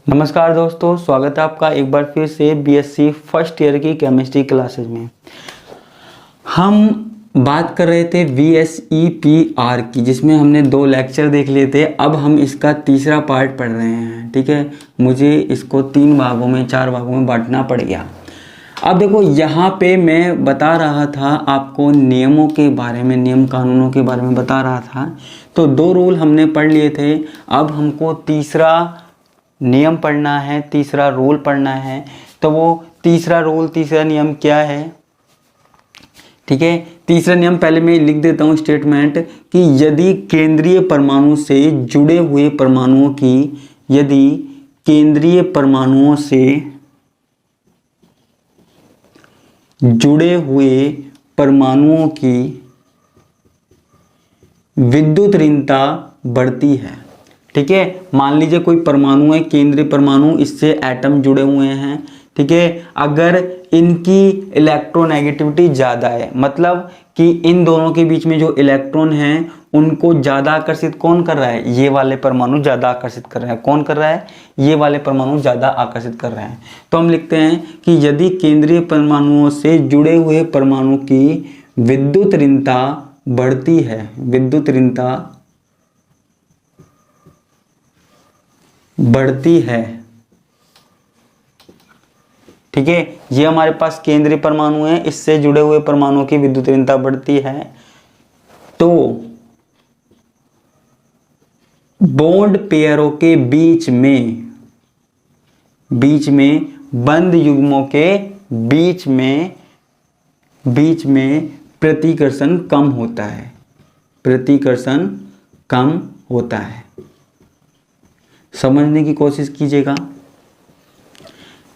नमस्कार दोस्तों, स्वागत है आपका एक बार फिर से बीएससी फर्स्ट ईयर की केमिस्ट्री क्लासेस में। हम बात कर रहे थे VSEPR की, जिसमें हमने 2 लेक्चर देख लिए थे। अब हम इसका तीसरा पार्ट पढ़ रहे हैं। ठीक है, मुझे इसको 3 भागों में 4 भागों में बांटना पड़ गया। अब देखो, यहाँ पे मैं बता रहा था आपको नियमों के बारे में, नियम कानूनों के बारे में बता रहा था। तो 2 रूल हमने पढ़ लिए थे। अब हमको तीसरा नियम पढ़ना है, तीसरा रूल पढ़ना है। तो वो तीसरा रूल, तीसरा नियम क्या है? ठीक है, तीसरा नियम पहले मैं लिख देता हूँ स्टेटमेंट कि यदि केंद्रीय परमाणु से जुड़े हुए परमाणुओं की, यदि केंद्रीय परमाणुओं से जुड़े हुए परमाणुओं की विद्युत ऋणता बढ़ती है। ठीक है, मान लीजिए कोई परमाणु है, केंद्रीय परमाणु, इससे एटम जुड़े हुए हैं। ठीक है, अगर इनकी इलेक्ट्रोनेगेटिविटी ज़्यादा है, मतलब कि इन दोनों के बीच में जो इलेक्ट्रॉन हैं उनको ज़्यादा आकर्षित कौन कर रहा है? ये वाले परमाणु ज़्यादा आकर्षित कर रहे हैं। कौन कर रहा है? ये वाले परमाणु ज़्यादा आकर्षित कर रहे हैं। तो हम लिखते हैं कि यदि केंद्रीय परमाणुओं से जुड़े हुए परमाणु की विद्युत ऋणता बढ़ती है, विद्युत ऋणता बढ़ती है। ठीक है, ये हमारे पास केंद्रीय परमाणु है, इससे जुड़े हुए परमाणुओं की विद्युत ऋणता बढ़ती है। तो बॉन्ड पेयरों के बीच में बंद युग्मों के बीच में प्रतिकर्षण कम होता है, प्रतिकर्षण कम होता है। समझने की कोशिश कीजिएगा।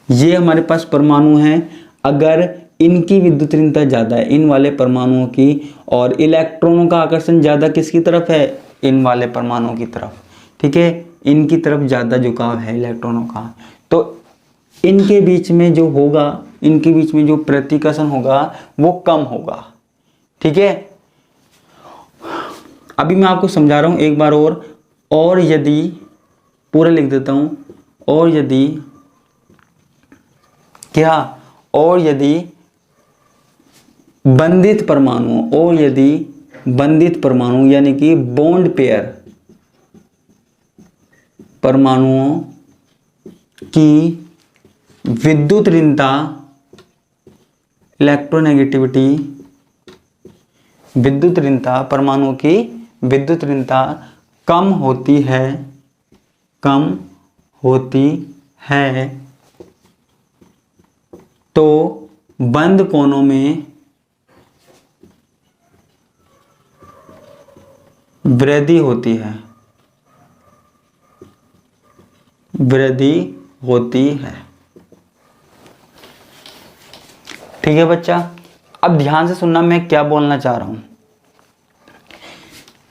ये हमारे पास परमाणु हैं, अगर इनकी विद्युत ऋणता ज़्यादा है, इन वाले परमाणुओं की, और इलेक्ट्रॉनों का आकर्षण ज़्यादा किसकी तरफ है? इन वाले परमाणुओं की तरफ। ठीक है, इनकी तरफ ज़्यादा झुकाव है इलेक्ट्रॉनों का। तो इनके बीच में जो होगा, इनके बीच में जो प्रतिकर्षण होगा वो कम होगा। ठीक है, अभी मैं आपको समझा रहा हूँ एक बार और यदि, पूरा लिख देता हूं, और यदि क्या, और यदि बंधित परमाणुओं, और यदि बंधित परमाणु यानी कि बॉन्ड पेयर परमाणुओं की विद्युत ऋणता, इलेक्ट्रोनेगेटिविटी, विद्युत ऋणता, परमाणुओं की विद्युत ऋणता कम होती है, कम होती है, तो बंद कोनों में वृद्धि होती है, वृद्धि होती है। ठीक है बच्चा, अब ध्यान से सुनना मैं क्या बोलना चाह रहा हूं।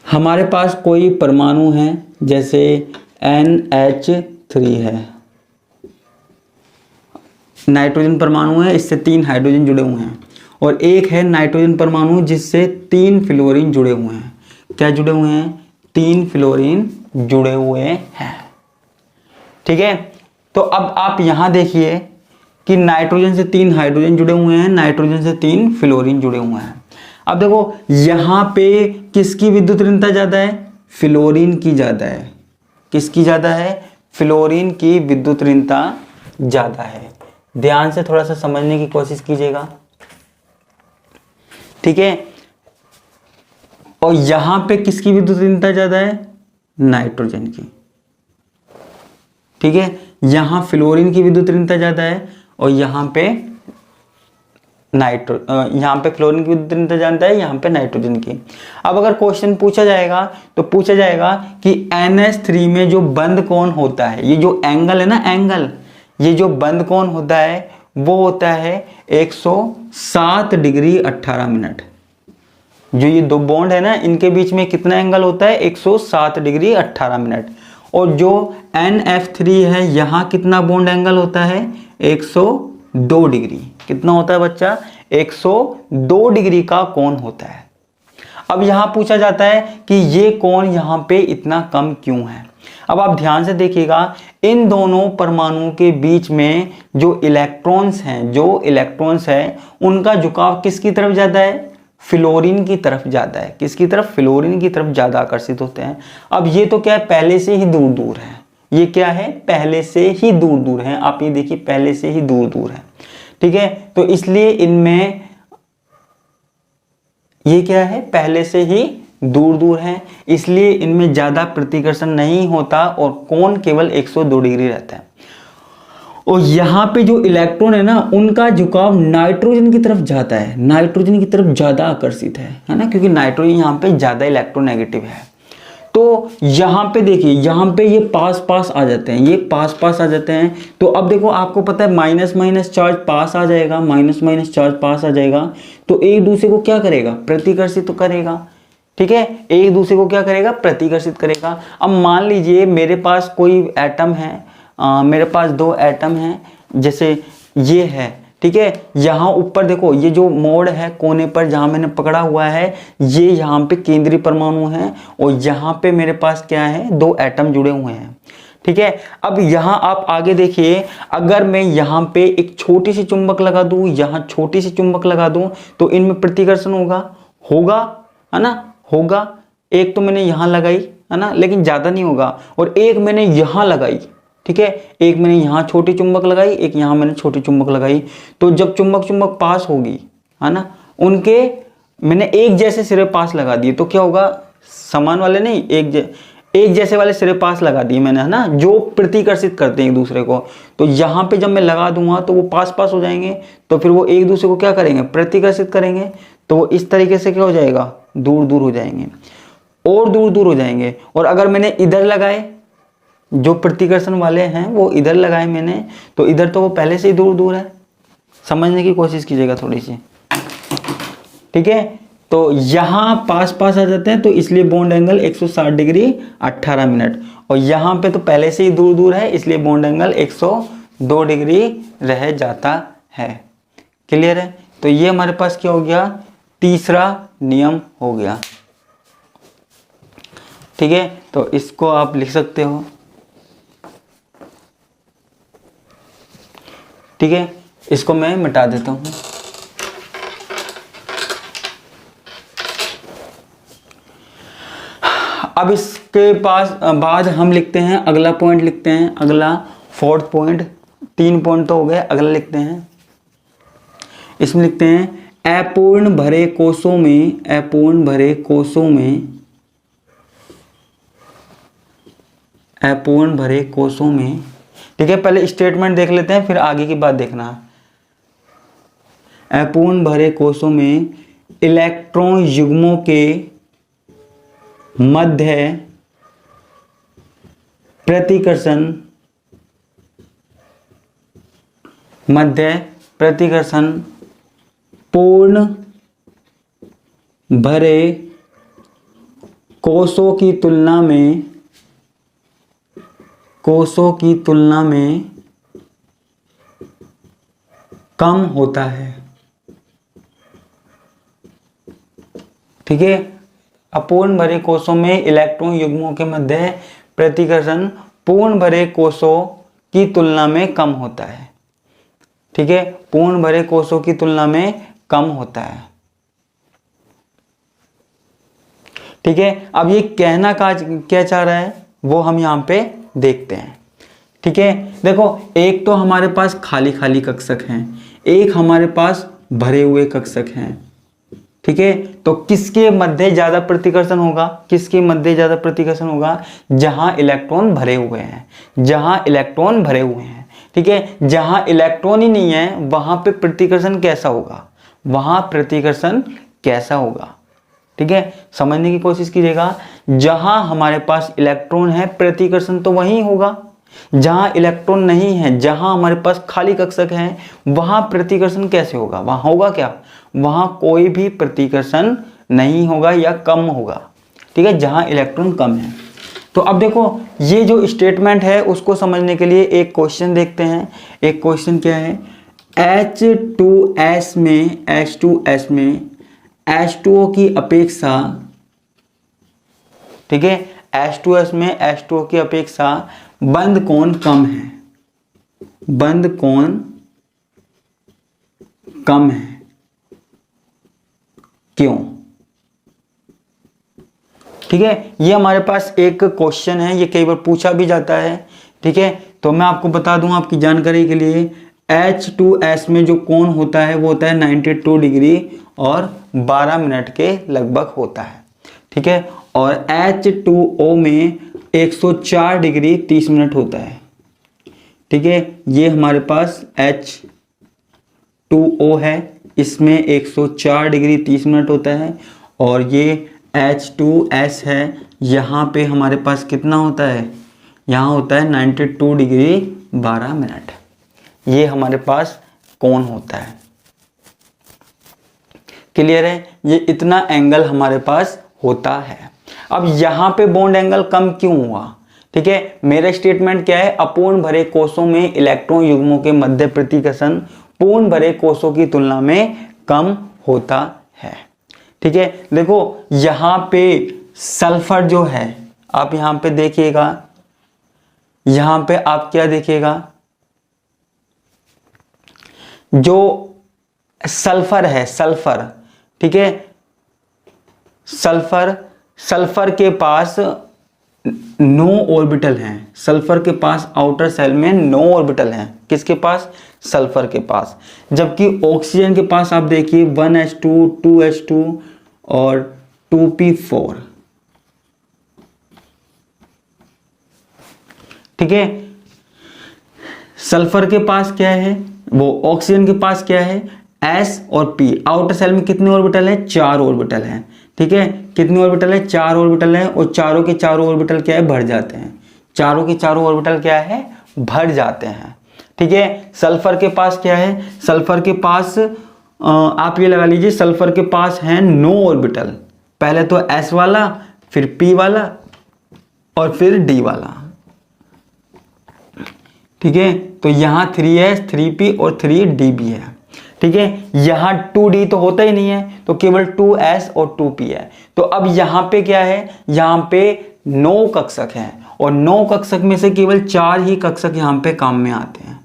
हमारे पास कोई परमाणु है, जैसे NH3 है, नाइट्रोजन परमाणु है, इससे 3 हाइड्रोजन जुड़े हुए हैं, और एक है नाइट्रोजन परमाणु जिससे 3 फ्लोरीन जुड़े हुए हैं। क्या जुड़े हुए हैं? 3 फ्लोरीन जुड़े हुए हैं। ठीक है, तो अब आप यहां देखिए कि नाइट्रोजन से 3 हाइड्रोजन जुड़े हुए हैं, नाइट्रोजन से 3 फ्लोरीन जुड़े हुए हैं। अब देखो, यहां पे किसकी विद्युत ऋणता ज्यादा है? फ्लोरीन की ज्यादा है। किसकी ज्यादा है? फ्लोरीन की विद्युत ऋणता ज्यादा है। ध्यान से थोड़ा सा समझने की कोशिश कीजिएगा। ठीक है, और यहां पे किसकी विद्युत ऋणता ज्यादा है? नाइट्रोजन की। ठीक है, यहां फ्लोरीन की विद्युत ऋणता ज्यादा है, और यहां पे यहाँ पे फ्लोरीन की विद्युत ऋणता ज्यादा है, यहाँ पे नाइट्रोजन की। अब अगर क्वेश्चन पूछा जाएगा तो पूछा जाएगा कि NH3 में जो बंद कोण होता है, ये जो एंगल है ना, एंगल, ये जो बंद कोण होता है वो होता है 107 डिग्री 18 मिनट। जो ये 2 बॉन्ड है ना, इनके बीच में कितना एंगल होता है? 107 डिग्री 18 मिनट। और जो NF3 है, यहाँ कितना बॉन्ड एंगल होता है? 102 डिग्री। कितना होता है बच्चा? 102 डिग्री का कोण होता है। अब यहां पूछा जाता है कि ये कोण यहां पे इतना कम क्यों है? अब आप ध्यान से देखिएगा, इन दोनों परमाणुओं के बीच में जो इलेक्ट्रॉन्स हैं उनका झुकाव किसकी तरफ ज़्यादा है? फ्लोरीन की तरफ ज़्यादा है। किसकी तरफ? फ्लोरीन की तरफ ज़्यादा आकर्षित होते हैं। अब ये तो क्या है, पहले से ही दूर दूर है। ये क्या है? पहले से ही दूर दूर है। आप ये देखिए, पहले से ही दूर दूर है। ठीक है, तो इसलिए इनमें ये क्या है? पहले से ही दूर दूर है, इसलिए इनमें ज्यादा प्रतिकर्षण नहीं होता और कोण केवल 102 डिग्री रहता है। और यहाँ पे जो इलेक्ट्रॉन है ना, उनका झुकाव नाइट्रोजन की तरफ जाता है, नाइट्रोजन की तरफ ज्यादा आकर्षित है ना, क्योंकि नाइट्रोजन यहाँ पे ज्यादा इलेक्ट्रोनेगेटिव है। तो यहाँ पे देखिए, यहाँ पे ये पास पास आ जाते हैं, ये पास पास आ जाते हैं। तो अब देखो, आपको पता है माइनस माइनस चार्ज पास आ जाएगा, माइनस माइनस चार्ज पास आ जाएगा, तो एक दूसरे को क्या करेगा? प्रतिकर्षित तो करेगा। ठीक है, एक दूसरे को क्या करेगा? प्रतिकर्षित करेगा। अब मान लीजिए मेरे पास कोई एटम है, मेरे पास 2 एटम हैं, जैसे ये है। ठीक है, यहाँ ऊपर देखो, ये जो मोड़ है कोने पर जहाँ मैंने पकड़ा हुआ है, ये यहाँ पे केंद्रीय परमाणु है और यहाँ पे मेरे पास क्या है? 2 एटम जुड़े हुए हैं। ठीक है, अब यहाँ आप आगे देखिए, अगर मैं यहाँ पे एक छोटी सी चुंबक लगा दूं, यहाँ छोटी सी चुंबक लगा दूं, तो इनमें प्रतिकर्षण होगा, है ना? होगा। एक तो मैंने यहाँ लगाई, है ना, लेकिन ज्यादा नहीं होगा, और एक मैंने यहाँ लगाई। ठीक है, एक मैंने यहाँ छोटी चुंबक लगाई, एक यहाँ मैंने छोटी चुंबक लगाई। तो जब चुंबक पास होगी, है ना, उनके मैंने एक जैसे सिरे पास लगा दिए, तो क्या होगा? समान वाले नहीं, एक जैसे वाले सिरे पास लगा दिए मैंने, है ना, जो प्रतिकर्षित करते हैं एक दूसरे को। तो यहाँ पे जब मैं लगा दूंगा तो वो पास पास हो जाएंगे, तो फिर वो एक दूसरे को क्या करेंगे? प्रतिकर्षित करेंगे। तो वो इस तरीके से क्या हो जाएगा? दूर दूर हो जाएंगे, और दूर दूर हो जाएंगे। और अगर मैंने इधर लगाए, जो प्रतिकर्षण वाले हैं वो इधर लगाए मैंने, तो इधर तो वो पहले से ही दूर दूर है। समझने की कोशिश कीजिएगा थोड़ी सी। ठीक है, तो यहाँ पास पास आ जाते हैं, तो इसलिए बॉन्ड एंगल 160 डिग्री 18 मिनट, और यहाँ पे तो पहले से ही दूर दूर है, इसलिए बॉन्ड एंगल 102 डिग्री रह जाता है। क्लियर है? तो ये हमारे पास क्या हो गया? तीसरा नियम हो गया। ठीक है, तो इसको आप लिख सकते हो। ठीक है, इसको मैं मिटा देता हूं। अब इसके बाद हम लिखते हैं अगला पॉइंट, लिखते हैं अगला 4th पॉइंट। 3 पॉइंट तो हो गए, अगला लिखते हैं। इसमें लिखते हैं अपूर्ण भरे कोषों में, अपूर्ण भरे कोषों में, अपूर्ण भरे कोषों में। ठीक है, पहले स्टेटमेंट देख लेते हैं, फिर आगे की बात देखना। अपूर्ण भरे कोषों में इलेक्ट्रॉन युग्मों के मध्य प्रतिकर्षण पूर्ण भरे कोषों की तुलना में कम होता है। ठीक है, अपूर्ण भरे कोषों में इलेक्ट्रॉन युग्मों के मध्य प्रतिकर्षण पूर्ण भरे कोषों की तुलना में कम होता है। ठीक है, पूर्ण भरे कोषों की तुलना में कम होता है। ठीक है, अब ये कहना क्या चाह रहा है वो हम यहां पे देखते हैं। ठीक है, देखो, एक तो हमारे पास खाली खाली कक्षक हैं, एक हमारे पास भरे हुए कक्षक हैं। ठीक है, तो किसके मध्य ज्यादा प्रतिकर्षण होगा? किसके मध्य ज्यादा प्रतिकर्षण होगा? जहां इलेक्ट्रॉन भरे हुए हैं, जहां इलेक्ट्रॉन भरे हुए हैं। ठीक है, जहां इलेक्ट्रॉन ही नहीं है वहां पे प्रतिकर्षण कैसा होगा? वहां प्रतिकर्षण कैसा होगा? ठीक है, समझने की कोशिश कीजिएगा। जहां हमारे पास इलेक्ट्रॉन है प्रतिकर्षण तो वहीं होगा, जहां इलेक्ट्रॉन नहीं है, जहां हमारे पास खाली कक्षक है, वहां प्रतिकर्षण कैसे होगा? वहां होगा क्या? वहां कोई भी प्रतिकर्षण नहीं होगा या कम होगा। ठीक है, जहां इलेक्ट्रॉन कम है। तो अब देखो, ये जो स्टेटमेंट है उसको समझने के लिए एक क्वेश्चन देखते हैं। एक क्वेश्चन क्या है? H2S में H2O की अपेक्षा, ठीक है, H2S में H2O की अपेक्षा बंध कोण कम है, बंध कोण कम है, क्यों? ठीक है, ये हमारे पास एक क्वेश्चन है, ये कई बार पूछा भी जाता है। ठीक है, तो मैं आपको बता दूं आपकी जानकारी के लिए, H2S में जो कोण होता है वो होता है 92 डिग्री और 12 मिनट के लगभग होता है। ठीक है, और H2O में 104 डिग्री 30 मिनट होता है। ठीक है, ये हमारे पास H2O है, इसमें 104 डिग्री 30 मिनट होता है, और ये H2S है, यहाँ पे हमारे पास कितना होता है, यहाँ होता है 92 डिग्री 12 मिनट। ये हमारे पास कोण होता है। क्लियर है, ये इतना एंगल हमारे पास होता है। अब यहाँ पे बॉन्ड एंगल कम क्यों हुआ? ठीक है, मेरा स्टेटमेंट क्या है, अपूर्ण भरे कोषों में इलेक्ट्रॉन युग्मों के मध्य प्रतिकर्षण पूर्ण भरे कोषों की तुलना में कम होता है। ठीक है, देखो यहाँ पे सल्फर जो है, आप यहाँ पे देखिएगा, यहाँ पे आप क्या देखिएगा, जो सल्फर है, सल्फर, ठीक है, सल्फर के पास 9 ऑर्बिटल हैं, सल्फर के पास आउटर सेल में 9 ऑर्बिटल हैं। किसके पास? सल्फर के पास। जबकि ऑक्सीजन के पास आप देखिए 1s2, 2s2 और 2p4। ठीक है, सल्फर के पास क्या है, वो ऑक्सीजन के पास क्या है, S और P। आउटर सेल में कितने ऑर्बिटल है? 4 ऑर्बिटल हैं। ठीक है, कितने ऑर्बिटल है? 4 ऑर्बिटल है, और चारों के चारों ऑर्बिटल क्या है, भर जाते हैं। चारों के चारों ऑर्बिटल क्या है, भर जाते हैं। ठीक है, सल्फर के पास क्या है, सल्फर के पास आप ये लगा लीजिए, सल्फर के पास है 9 ऑर्बिटल, पहले तो S वाला, फिर P वाला और फिर D वाला। ठीक है, तो यहाँ 3S, 3P और 3D भी है। ठीक है, यहाँ 2D तो होता ही नहीं है, तो केवल 2S और 2P है। तो अब यहाँ पे क्या है, यहाँ पे 9 कक्षक हैं, और 9 कक्षक में से केवल 4 ही कक्षक यहाँ पे काम में आते हैं।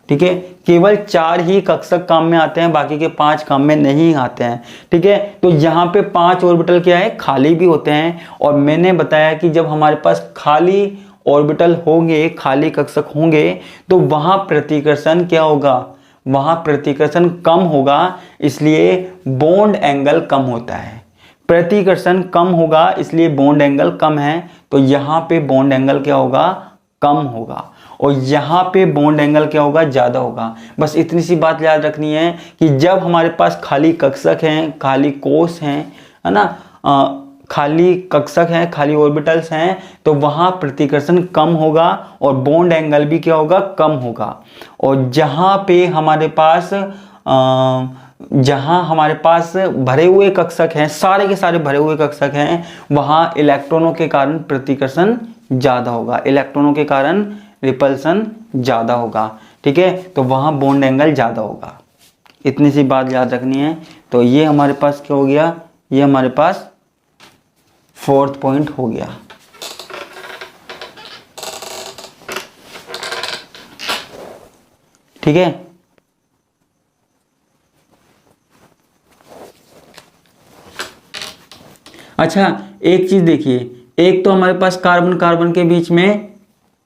ठीक है, केवल 4 ही कक्षक काम में आते हैं, बाकी के 5 काम में नहीं आते हैं। ठीक है, तो यहाँ पे 5 ऑर्बिटल क्या है, खाली भी होते हैं। और मैंने बताया कि जब हमारे पास खाली ऑर्बिटल होंगे, खाली कक्षक होंगे, तो वहां प्रतिकर्षण क्या होगा, वहां प्रतिकर्षण कम होगा, इसलिए बॉन्ड एंगल कम होता है। प्रतिकर्षण कम होगा, इसलिए बॉन्ड एंगल कम है, तो यहाँ पे बॉन्ड एंगल क्या होगा, कम होगा, और यहाँ पे बॉन्ड एंगल क्या होगा, ज्यादा होगा। बस इतनी सी बात याद रखनी है कि जब हमारे पास खाली कक्षक हैं, खाली कोष हैं, है ना, खाली कक्षक हैं, खाली ऑर्बिटल्स हैं, तो वहां प्रतिकर्षण कम होगा और बॉन्ड एंगल भी क्या होगा, कम होगा। और जहां पे हमारे पास जहां हमारे पास भरे हुए कक्षक हैं, सारे के सारे भरे हुए कक्षक हैं, वहां इलेक्ट्रॉनों के कारण प्रतिकर्षण ज्यादा होगा, इलेक्ट्रॉनों के कारण रिपल्सन ज्यादा होगा। ठीक है, तो वहां बॉन्ड एंगल ज्यादा होगा। इतनी सी बात याद रखनी है। तो ये हमारे पास क्या हो गया, ये हमारे पास 4th पॉइंट हो गया। ठीक है, अच्छा एक चीज देखिए, एक तो हमारे पास कार्बन कार्बन के बीच में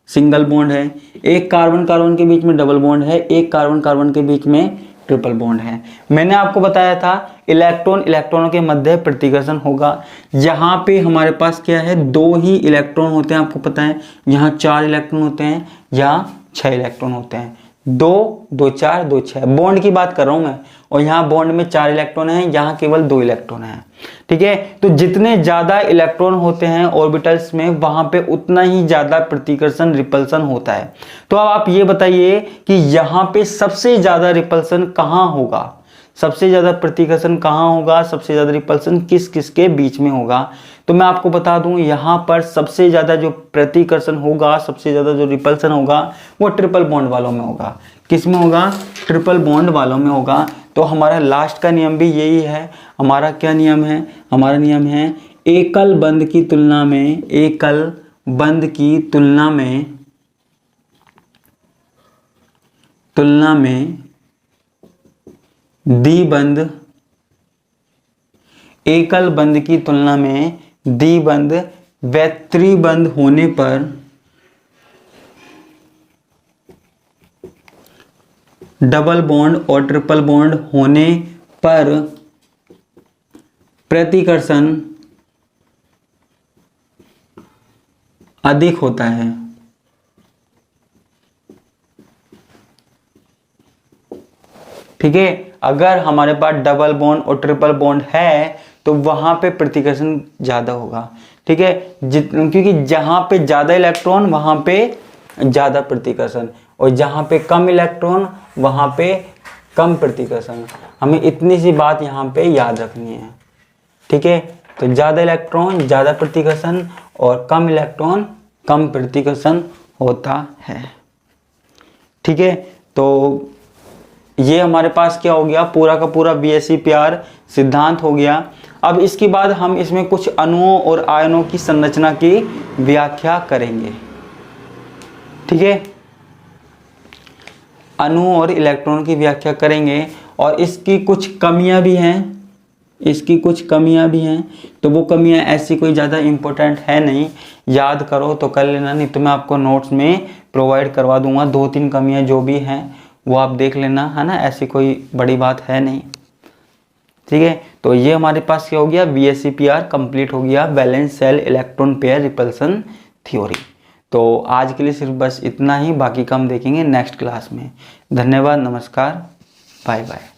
सिंगल बॉन्ड है, एक कार्बन कार्बन के बीच में डबल बॉन्ड है, एक कार्बन कार्बन के बीच में ट्रिपल बॉन्ड है। मैंने आपको बताया था इलेक्ट्रॉन इलेक्ट्रॉनों के मध्य प्रतिकर्षण होगा। यहाँ पे हमारे पास क्या है, 2 ही इलेक्ट्रॉन होते हैं, आपको पता है। यहाँ 4 इलेक्ट्रॉन होते हैं, यहाँ 6 इलेक्ट्रॉन होते हैं। 2 2 4 2 6 बॉन्ड की बात कर रहा हूं मैं, और यहाँ बॉन्ड में 4 इलेक्ट्रॉन हैं, यहाँ केवल 2 इलेक्ट्रॉन हैं। ठीक है, तो जितने ज्यादा इलेक्ट्रॉन होते हैं ऑर्बिटल्स में, वहां पे उतना ही ज्यादा प्रतिकर्षण रिपल्सन होता है। तो अब आप ये बताइए कि यहाँ पे सबसे ज्यादा रिपल्सन कहाँ होगा, सबसे ज्यादा प्रतिकर्षण कहाँ होगा, सबसे ज्यादा रिपल्सन किस किस के बीच में होगा? तो मैं आपको बता दूं, यहाँ पर सबसे ज्यादा जो प्रतिकर्षण होगा, सबसे ज्यादा जो रिपल्सन होगा, वो ट्रिपल बॉन्ड वालों में होगा। किस में होगा? ट्रिपल बॉन्ड वालों में होगा। तो हमारा लास्ट का नियम भी यही है। हमारा क्या नियम है? हमारा नियम है एकल बंध की तुलना में, एकल बंध की तुलना में द्विबंध, एकल बंध की तुलना में द्विबंध व त्रिबंध होने पर डबल बॉन्ड और ट्रिपल बॉन्ड होने पर प्रतिकर्षण अधिक होता है। ठीक है, अगर हमारे पास डबल बॉन्ड और ट्रिपल बॉन्ड है तो वहां पे प्रतिकर्षण ज्यादा होगा। ठीक है, क्योंकि जहां पे ज्यादा इलेक्ट्रॉन वहां पे ज्यादा प्रतिकर्षण, और जहां पे कम इलेक्ट्रॉन वहां पे कम प्रतिकर्षण। हमें इतनी सी बात यहाँ पे याद रखनी है। ठीक है, तो ज्यादा इलेक्ट्रॉन ज्यादा प्रतिकर्षण और कम इलेक्ट्रॉन कम प्रतिकर्षण होता है। ठीक है, तो ये हमारे पास क्या हो गया, पूरा का पूरा BSE-PR सिद्धांत हो गया। अब इसके बाद हम इसमें कुछ अणुओं और आयनों की संरचना की व्याख्या करेंगे। ठीक है, अणुओं और इलेक्ट्रॉन की व्याख्या करेंगे, और इसकी कुछ कमियां भी हैं, इसकी कुछ कमियां भी हैं। तो वो कमियां ऐसी कोई ज़्यादा इम्पोर्टेंट है नहीं, याद करो तो कर लेना, नहीं तो मैं आपको नोट्स में प्रोवाइड करवा दूंगा। 2-3 कमियां जो भी हैं वो आप देख लेना, है ना, ऐसी कोई बड़ी बात है नहीं। ठीक है, तो ये हमारे पास क्या हो गया, BSE-PR कंप्लीट हो गया, balance cell electron pair repulsion theory. तो आज के लिए सिर्फ बस इतना ही, बाकी का हम देखेंगे नेक्स्ट क्लास में। धन्यवाद, नमस्कार, बाय बाय।